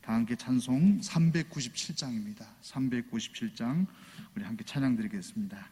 다 함께 찬송 397장입니다. 397장 우리 함께 찬양 드리겠습니다.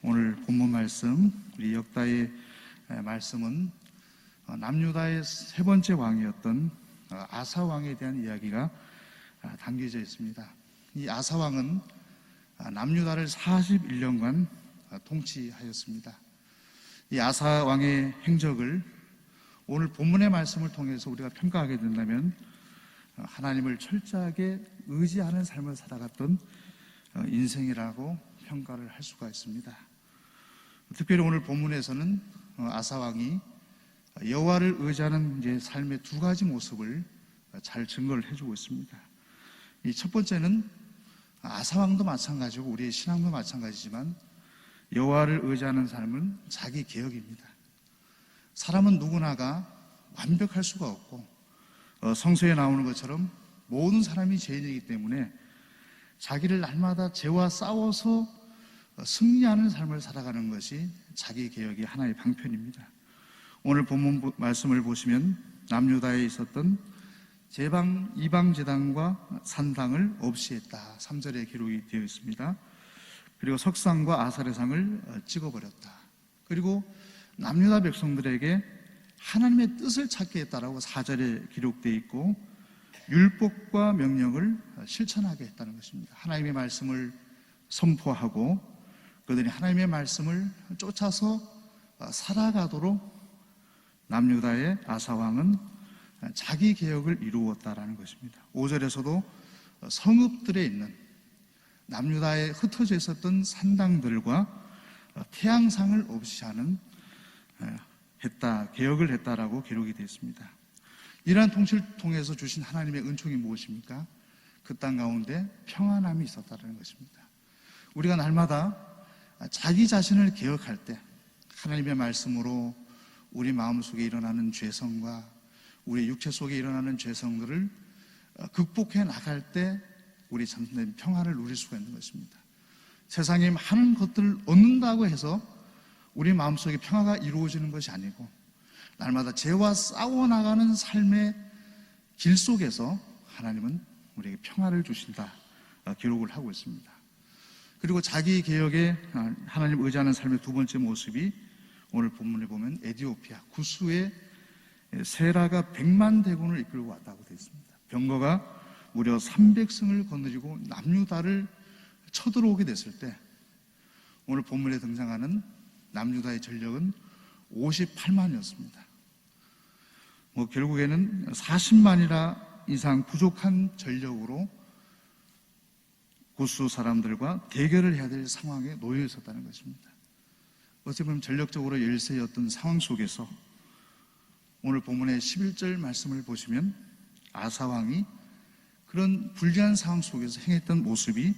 오늘 본문 말씀, 우리 역다의 말씀은 남유다의 세 번째 왕이었던 아사 왕에 대한 이야기가 담겨져 있습니다. 이 아사 왕은 남유다를 41년간 통치하였습니다. 이 아사 왕의 행적을 오늘 본문의 말씀을 통해서 우리가 평가하게 된다면 하나님을 철저하게 의지하는 삶을 살아갔던 인생이라고 평가를 할 수가 있습니다. 특별히 오늘 본문에서는 아사 왕이 여호와를 의지하는 삶의 두 가지 모습을 잘 증거를 해주고 있습니다. 이 첫 번째는 아사 왕도 마찬가지고 우리의 신앙도 마찬가지지만 여호와를 의지하는 삶은 자기 개혁입니다. 사람은 누구나가 완벽할 수가 없고 성서에 나오는 것처럼 모든 사람이 죄인이기 때문에 자기를 날마다 죄와 싸워서 승리하는 삶을 살아가는 것이 자기 개혁의 하나의 방편입니다. 오늘 본문 말씀을 보시면 남유다에 있었던 제방 이방 제단과 산당을 없이 했다. 3절에 기록이 되어 있습니다. 그리고 석상과 아사레상을 찍어버렸다. 그리고 남유다 백성들에게 하나님의 뜻을 찾게 했다라고 4절에 기록되어 있고 율법과 명령을 실천하게 했다는 것입니다. 하나님의 말씀을 선포하고 그들이 하나님의 말씀을 쫓아서 살아가도록 남유다의 아사왕은 자기 개혁을 이루었다라는 것입니다. 5절에서도 성읍들에 있는 남유다에 흩어져 있었던 산당들과 태양상을 없이 하는 개혁을 했다라고 기록이 되어 있습니다. 이러한 통치를 통해서 주신 하나님의 은총이 무엇입니까? 그 땅 가운데 평안함이 있었다는 것입니다. 우리가 날마다 자기 자신을 개혁할 때 하나님의 말씀으로 우리 마음속에 일어나는 죄성과 우리 육체 속에 일어나는 죄성들을 극복해 나갈 때 우리 참된 평안을 누릴 수가 있는 것입니다. 세상에 많은 것들을 얻는다고 해서 우리 마음속에 평화가 이루어지는 것이 아니고 날마다 죄와 싸워나가는 삶의 길 속에서 하나님은 우리에게 평화를 주신다 기록을 하고 있습니다. 그리고 자기 개혁에 하나님 의지하는 삶의 두 번째 모습이 오늘 본문에 보면 에디오피아 구스의 세라가 100만 대군을 이끌고 왔다고 되어 있습니다. 병거가 무려 300승을 거느리고 남유다를 쳐들어오게 됐을 때 오늘 본문에 등장하는 남유다의 전력은 58만이었습니다. 결국에는 40만이나 이상 부족한 전력으로 구스 사람들과 대결을 해야 될 상황에 놓여 있었다는 것입니다. 어찌 보면 전력적으로 열세였던 상황 속에서 오늘 본문의 11절 말씀을 보시면 아사왕이 그런 불리한 상황 속에서 행했던 모습이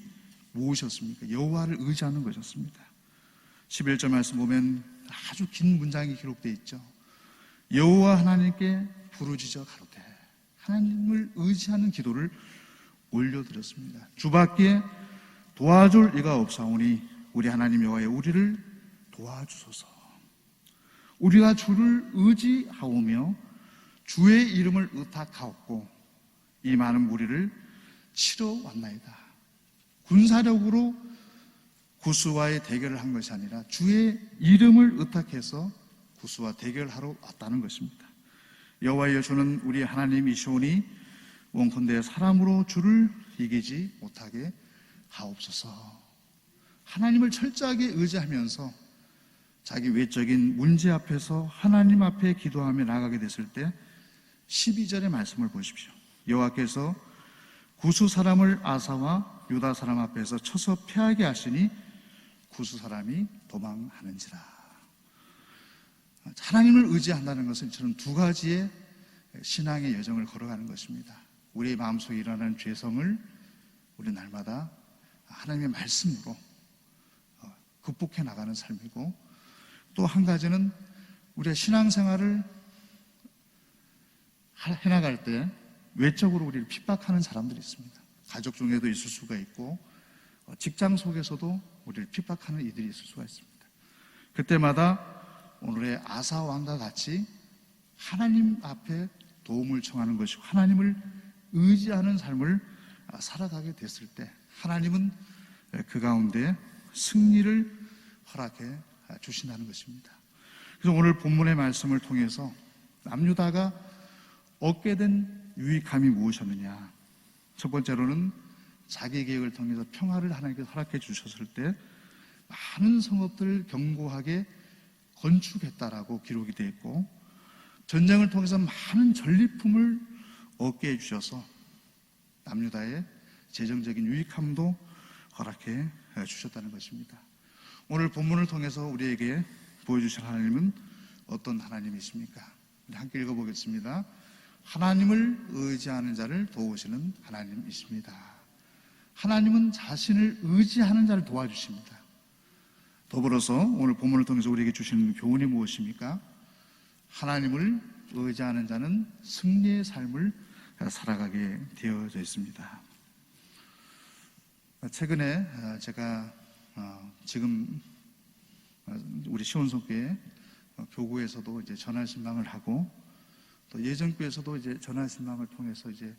무엇이었습니까? 여호와를 의지하는 것이었습니다. 11절 말씀 보면 아주 긴 문장이 기록되어 있죠. 여호와 하나님께 부르짖어 가로되 하나님을 의지하는 기도를 올려드렸습니다. 주밖에 도와줄 이가 없사오니 우리 하나님 여호와여 우리를 도와주소서. 우리가 주를 의지하오며 주의 이름을 의탁하옵고 이 많은 무리를 치러 왔나이다. 군사력으로 구스와의 대결을 한 것이 아니라 주의 이름을 의탁해서 구스와 대결하러 왔다는 것입니다. 여호와여 주는 우리 하나님이시오니 원컨대 사람으로 주를 이기지 못하게 하옵소서. 하나님을 철저하게 의지하면서 자기 외적인 문제 앞에서 하나님 앞에 기도하며 나아가게 됐을 때 12절의 말씀을 보십시오. 여호와께서 구스 사람을 아사와 유다 사람 앞에서 쳐서 패하게 하시니 구스 사람이 도망하는지라. 하나님을 의지한다는 것은 저는 두 가지의 신앙의 여정을 걸어가는 것입니다. 우리의 마음속에 일어나는 죄성을 우리 날마다 하나님의 말씀으로 극복해 나가는 삶이고, 또 한 가지는 우리의 신앙생활을 해나갈 때 외적으로 우리를 핍박하는 사람들이 있습니다. 가족 중에도 있을 수가 있고 직장 속에서도 우리를 핍박하는 이들이 있을 수가 있습니다. 그때마다 오늘의 아사 왕과 같이 하나님 앞에 도움을 청하는 것이고 하나님을 의지하는 삶을 살아가게 됐을 때 하나님은 그 가운데 승리를 허락해 주신다는 것입니다. 그래서 오늘 본문의 말씀을 통해서 남유다가 얻게 된 유익함이 무엇이었느냐. 첫 번째로는 자기 계획을 통해서 평화를 하나님께서 허락해 주셨을 때 많은 성읍들을 견고하게 건축했다라고 기록이 되어 있고, 전쟁을 통해서 많은 전리품을 얻게 해주셔서 남유다의 재정적인 유익함도 허락해 주셨다는 것입니다. 오늘 본문을 통해서 우리에게 보여주실 하나님은 어떤 하나님이십니까? 우리 함께 읽어보겠습니다. 하나님을 의지하는 자를 도우시는 하나님이십니다. 하나님은 자신을 의지하는 자를 도와주십니다. 더불어서 오늘 본문을 통해서 우리에게 주시는 교훈이 무엇입니까? 하나님을 의지하는 자는 승리의 삶을 살아가게 되어져 있습니다. 최근에 제가 지금 우리 시온성교회 교구에서도 이제 전환신방을 하고, 또 예전교회에서도 이제 전환신방을 통해서 이제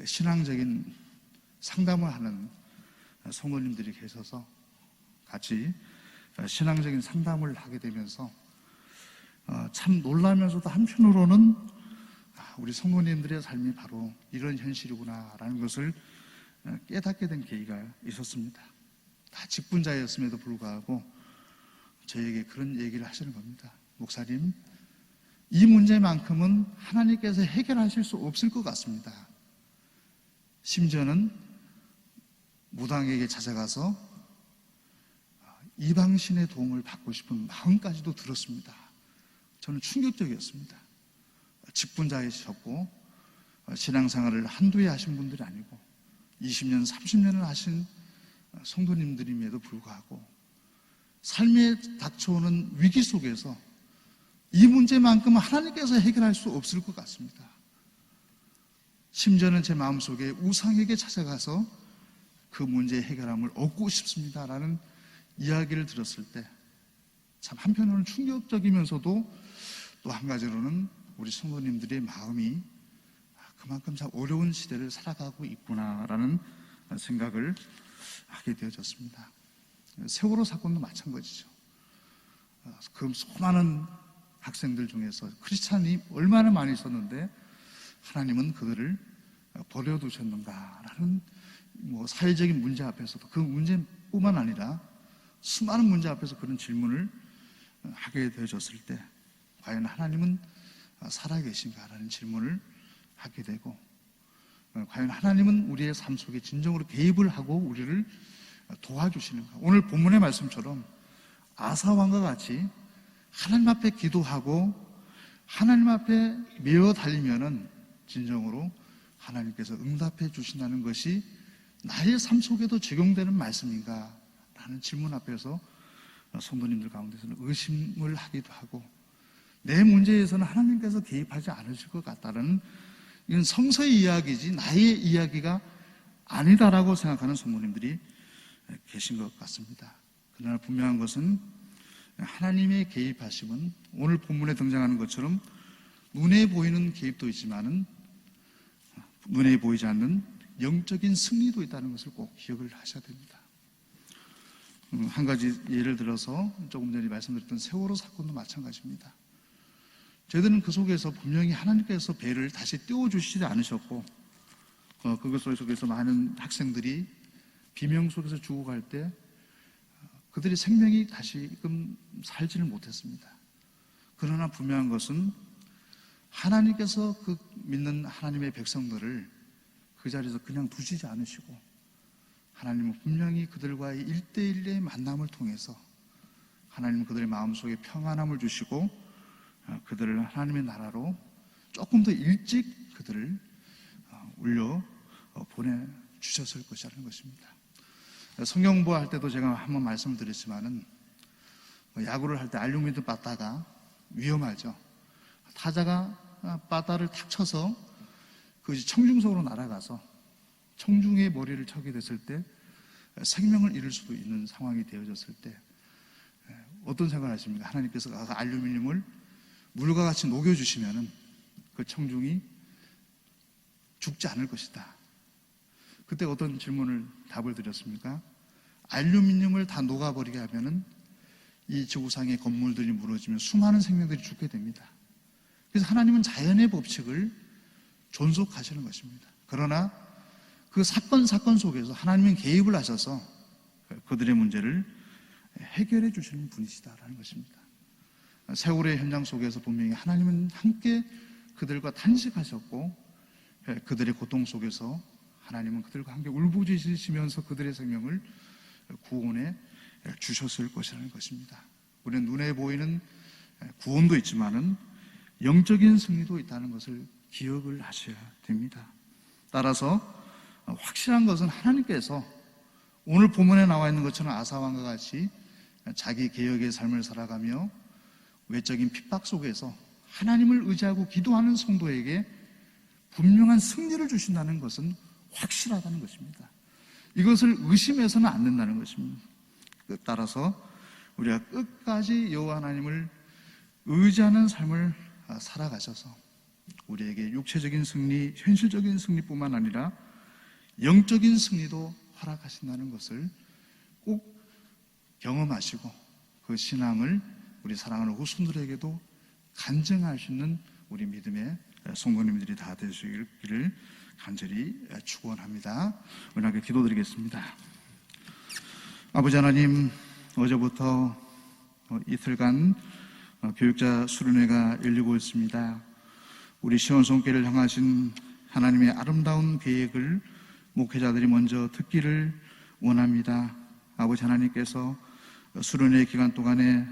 신앙적인 상담을 하는 성도님들이 계셔서 같이 신앙적인 상담을 하게 되면서 참 놀라면서도 한편으로는 우리 성도님들의 삶이 바로 이런 현실이구나라는 것을 깨닫게 된 계기가 있었습니다. 다 직분자였음에도 불구하고 저에게 그런 얘기를 하시는 겁니다. 목사님, 이 문제만큼은 하나님께서 해결하실 수 없을 것 같습니다. 심지어는 무당에게 찾아가서 이방신의 도움을 받고 싶은 마음까지도 들었습니다. 저는 충격적이었습니다. 직분자이셨고 신앙생활을 한두 해 하신 분들이 아니고 20년, 30년을 하신 성도님들임에도 불구하고 삶에 닥쳐오는 위기 속에서 이 문제만큼은 하나님께서 해결할 수 없을 것 같습니다. 심지어는 제 마음속에 우상에게 찾아가서 그 문제의 해결함을 얻고 싶습니다라는 이야기를 들었을 때 참 한편으로는 충격적이면서도 또 한 가지로는 우리 성도님들의 마음이 그만큼 참 어려운 시대를 살아가고 있구나라는 생각을 하게 되어졌습니다. 세월호 사건도 마찬가지죠. 그 수많은 학생들 중에서 크리스찬이 얼마나 많이 있었는데 하나님은 그들을 버려두셨는가라는 사회적인 문제 앞에서도, 그 문제뿐만 아니라 수많은 문제 앞에서 그런 질문을 하게 되어졌을 때 과연 하나님은 살아계신가라는 질문을 하게 되고, 과연 하나님은 우리의 삶 속에 진정으로 개입을 하고 우리를 도와주시는가. 오늘 본문의 말씀처럼 아사왕과 같이 하나님 앞에 기도하고 하나님 앞에 메어 달리면은 진정으로 하나님께서 응답해 주신다는 것이 나의 삶 속에도 적용되는 말씀인가 라는 질문 앞에서 성도님들 가운데서는 의심을 하기도 하고, 내 문제에서는 하나님께서 개입하지 않으실 것 같다는, 이건 성서의 이야기지 나의 이야기가 아니다라고 생각하는 성도님들이 계신 것 같습니다. 그러나 분명한 것은 하나님의 개입하심은 오늘 본문에 등장하는 것처럼 눈에 보이는 개입도 있지만은 눈에 보이지 않는 영적인 승리도 있다는 것을 꼭 기억을 하셔야 됩니다. 한 가지 예를 들어서 조금 전에 말씀드렸던 세월호 사건도 마찬가지입니다. 저희들은 그 속에서 분명히 하나님께서 배를 다시 띄워주시지 않으셨고, 그것 속에서 많은 학생들이 비명 속에서 죽어갈 때 그들의 생명이 다시금 살지는 못했습니다. 그러나 분명한 것은 하나님께서 그 믿는 하나님의 백성들을 그 자리에서 그냥 두시지 않으시고, 하나님은 분명히 그들과의 1대1의 만남을 통해서 하나님은 그들의 마음속에 평안함을 주시고 그들을 하나님의 나라로 조금 더 일찍 그들을 울려 보내주셨을 것이라는 것입니다. 성경 공부할 때도 제가 한번 말씀을 드렸지만은 야구를 할 때 알루미늄 빠따가 위험하죠. 타자가 빠따를 탁 쳐서 그것이 청중 속으로 날아가서 청중의 머리를 쳐게 됐을 때 생명을 잃을 수도 있는 상황이 되어졌을 때 어떤 생각을 하십니까? 하나님께서 알루미늄을 물과 같이 녹여주시면은 그 청중이 죽지 않을 것이다. 그때 어떤 질문을 답을 드렸습니까? 알루미늄을 다 녹아버리게 하면은 이 지구상의 건물들이 무너지면 수많은 생명들이 죽게 됩니다. 그래서 하나님은 자연의 법칙을 존속하시는 것입니다. 그러나 그 사건 속에서 하나님은 개입을 하셔서 그들의 문제를 해결해 주시는 분이시다라는 것입니다. 세월의 현장 속에서 분명히 하나님은 함께 그들과 탄식하셨고, 그들의 고통 속에서 하나님은 그들과 함께 울부짖으시면서 그들의 생명을 구원해 주셨을 것이라는 것입니다. 우리는 눈에 보이는 구원도 있지만은 영적인 승리도 있다는 것을 기억을 하셔야 됩니다. 따라서 확실한 것은 하나님께서 오늘 본문에 나와 있는 것처럼 아사왕과 같이 자기 개혁의 삶을 살아가며 외적인 핍박 속에서 하나님을 의지하고 기도하는 성도에게 분명한 승리를 주신다는 것은 확실하다는 것입니다. 이것을 의심해서는 안 된다는 것입니다. 따라서 우리가 끝까지 여호와 하나님을 의지하는 삶을 살아가셔서 우리에게 육체적인 승리, 현실적인 승리뿐만 아니라 영적인 승리도 허락하신다는 것을 꼭 경험하시고 그 신앙을 우리 사랑하는 후손들에게도 간증할 수 있는 우리 믿음의 성도님들이 다 되시기를 간절히 축원합니다. 은하게 기도드리겠습니다. 아버지 하나님, 어제부터 이틀간 교육자 수련회가 열리고 있습니다. 우리 시온송교회를 향하신 하나님의 아름다운 계획을 목회자들이 먼저 듣기를 원합니다. 아버지 하나님께서 수련회 기간 동안에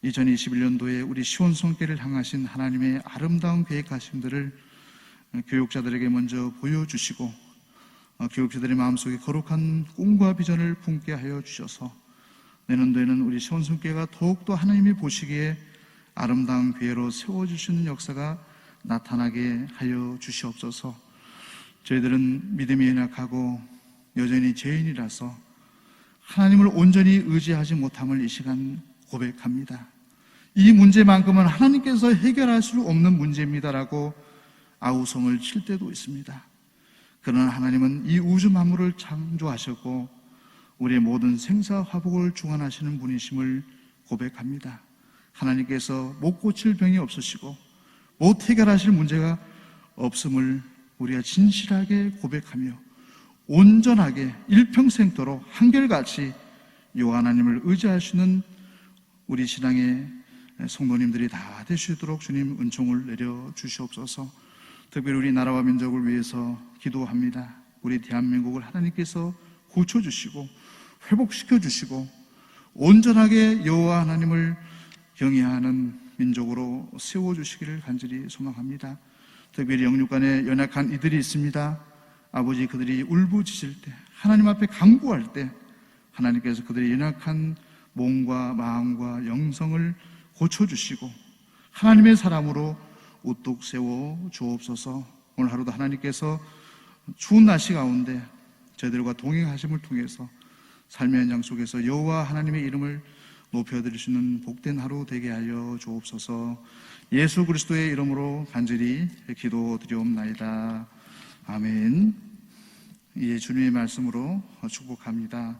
2021년도에 우리 시온송교회를 향하신 하나님의 아름다운 계획하심들을 교육자들에게 먼저 보여주시고 교육자들의 마음속에 거룩한 꿈과 비전을 품게 하여 주셔서 내년도에는 우리 시온송교회가 더욱더 하나님이 보시기에 아름다운 교회로 세워주시는 역사가 나타나게 하여 주시옵소서. 저희들은 믿음이 연약하고 여전히 죄인이라서 하나님을 온전히 의지하지 못함을 이 시간 고백합니다. 이 문제만큼은 하나님께서 해결할 수 없는 문제입니다라고 아우성을 칠 때도 있습니다. 그러나 하나님은 이 우주 만물을 창조하셨고 우리의 모든 생사화복을 주관하시는 분이심을 고백합니다. 하나님께서 못 고칠 병이 없으시고 못 해결하실 문제가 없음을 우리가 진실하게 고백하며 온전하게 일평생도록 한결같이 여호와 하나님을 의지할 수 있는 우리 신앙의 성도님들이 다 되시도록 주님 은총을 내려 주시옵소서. 특별히 우리 나라와 민족을 위해서 기도합니다. 우리 대한민국을 하나님께서 고쳐주시고 회복시켜 주시고 온전하게 여호와 하나님을 경외하는 민족으로 세워주시기를 간절히 소망합니다. 특별히 영육간에 연약한 이들이 있습니다. 아버지, 그들이 울부짖을 때, 하나님 앞에 간구할 때 하나님께서 그들의 연약한 몸과 마음과 영성을 고쳐주시고 하나님의 사람으로 우뚝 세워 주옵소서. 오늘 하루도 하나님께서 추운 날씨 가운데 저희들과 동행하심을 통해서 삶의 현장 속에서 여호와 하나님의 이름을 높여드릴 수 있는 복된 하루 되게 하여 주옵소서. 예수 그리스도의 이름으로 간절히 기도드리옵나이다. 아멘. 이제 주님의 말씀으로 축복합니다.